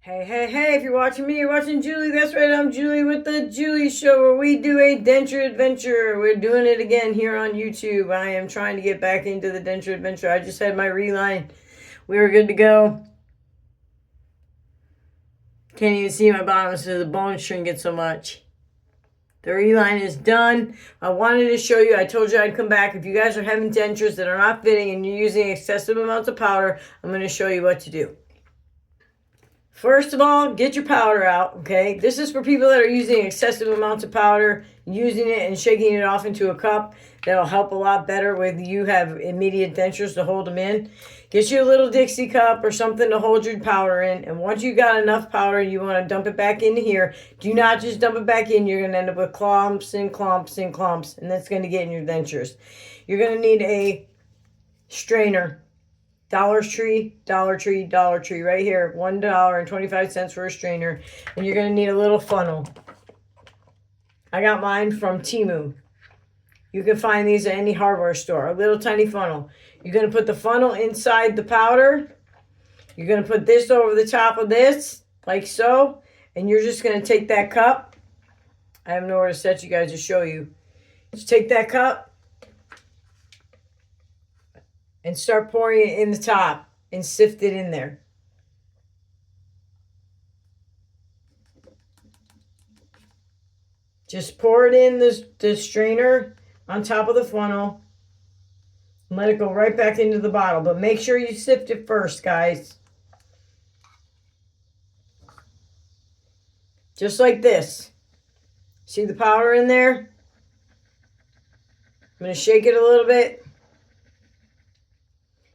Hey, if you're watching me, you're watching Julie. That's right, I'm Julie with the Julie Show, where we do a denture adventure. We're doing it again here on YouTube. I am trying to get back into the denture adventure. I just had my reline. We were good to go. Can't even see my bottom, so the bone's shrinking so much. The reline is done. I wanted to show you, I told you I'd come back. If you guys are having dentures that are not fitting and you're using excessive amounts of powder, I'm going to show you what to do. First of all, get your powder out, okay? This is for people that are using excessive amounts of powder, using it and shaking it off into a cup. That'll help a lot better when you have immediate dentures to hold them in. Get you a little Dixie cup or something to hold your powder in. And once you got enough powder, you want to dump it back into here. Do not just dump it back in. You're going to end up with clumps and clumps and clumps, and that's going to get in your dentures. You're going to need a strainer. Dollar Tree, right here. $1.25 for a strainer. And you're going to need a little funnel. I got mine from Temu. You can find these at any hardware store. A little tiny funnel. You're going to put the funnel inside the powder. You're going to put this over the top of this, like so. And you're just going to take that cup. I have nowhere to set you guys to show you. Just take that cup and start pouring it in the top and sift it in there. Just pour it in the strainer on top of the funnel and let it go right back into the bottle. But make sure you sift it first, guys. Just like this. See the powder in there? I'm going to shake it a little bit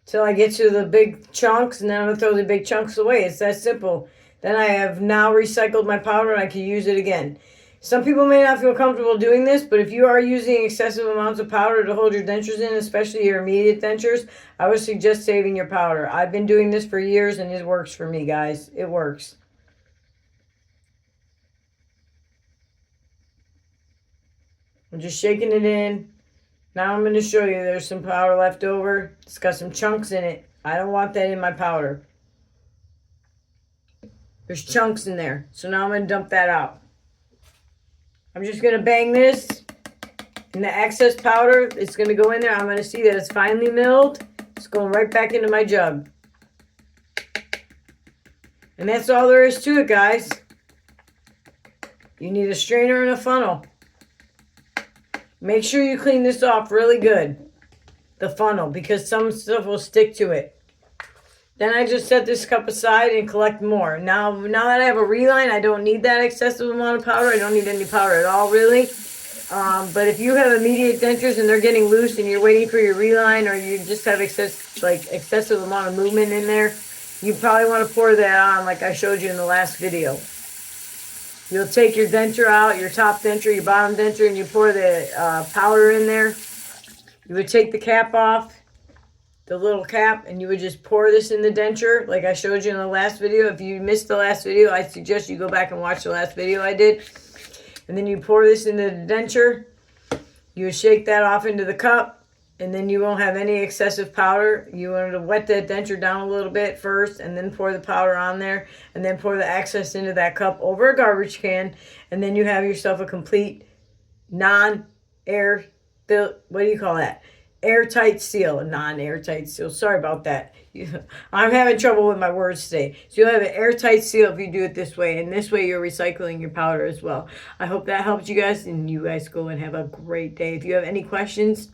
till I get to the big chunks, and then I'm going to throw the big chunks away. It's that simple. Then I have now recycled my powder and I can use it again. Some people may not feel comfortable doing this, but if you are using excessive amounts of powder to hold your dentures in, especially your immediate dentures, I would suggest saving your powder. I've been doing this for years and it works for me, guys. It works. I'm just shaking it in. Now I'm going to show you there's some powder left over. It's got some chunks in it. I don't want that in my powder. There's chunks in there. So now I'm going to dump that out. I'm just going to bang this. And the excess powder, it's going to go in there. I'm going to see that it's finely milled. It's going right back into my jug. And that's all there is to it, guys. You need a strainer and a funnel. Make sure you clean this off really good, the funnel, because some stuff will stick to it. Then I just set this cup aside and collect more. Now that I have a reline, I don't need that excessive amount of powder. I don't need any powder at all, really. But if you have immediate dentures and they're getting loose and you're waiting for your reline, or you just have excessive amount of movement in there, you probably want to pour that on like I showed you in the last video. You'll take your denture out, your top denture, your bottom denture, and you pour the powder in there. You would take the cap off, the little cap, and you would just pour this in the denture like I showed you in the last video. If you missed the last video, I suggest you go back and watch the last video I did. And then you pour this into the denture. You would shake that off into the cup. And then you won't have any excessive powder. You want to wet that denture down a little bit first, and then pour the powder on there, and then pour the excess into that cup over a garbage can, and then you have yourself a complete non-air, what do you call that? Airtight seal, a non-airtight seal. Sorry about that. I'm having trouble with my words today. So you'll have an airtight seal if you do it this way, and this way you're recycling your powder as well. I hope that helped you guys, and you guys go and have a great day. If you have any questions,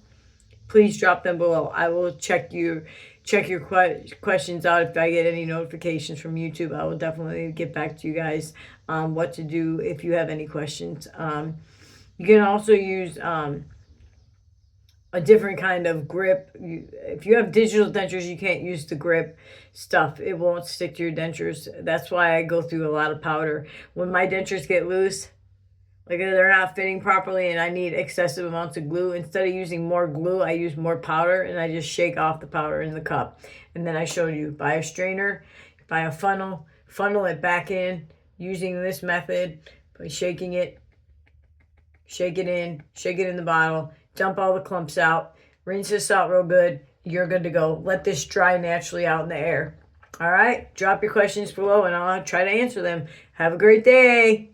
please drop them below. I will check your questions out. If I get any notifications from YouTube, I will definitely get back to you guys on what to do if you have any questions. You can also use a different kind of grip. If you have digital dentures, you can't use the grip stuff. It won't stick to your dentures. That's why I go through a lot of powder. When my dentures get loose, like they're not fitting properly and I need excessive amounts of glue, instead of using more glue, I use more powder, and I just shake off the powder in the cup. And then I showed you, buy a strainer, buy a funnel it back in using this method by shaking it, shake it in the bottle, dump all the clumps out, rinse this out real good. You're good to go. Let this dry naturally out in the air. All right? Drop your questions below and I'll try to answer them. Have a great day.